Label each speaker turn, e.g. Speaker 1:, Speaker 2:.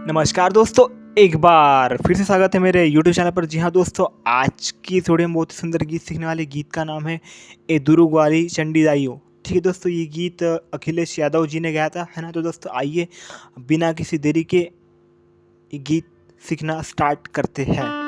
Speaker 1: नमस्कार दोस्तों, एक बार फिर से स्वागत है मेरे YouTube चैनल पर। जी हाँ दोस्तों, आज की इस वीडियो में बहुत ही सुंदर गीत सीखने वाले गीत का नाम है ए दुरुग वाली चंडी दाई। ठीक है दोस्तों, ये गीत अखिलेश यादव जी ने गाया था, है ना। तो दोस्तों आइए बिना किसी देरी के ये गीत सीखना स्टार्ट करते हैं।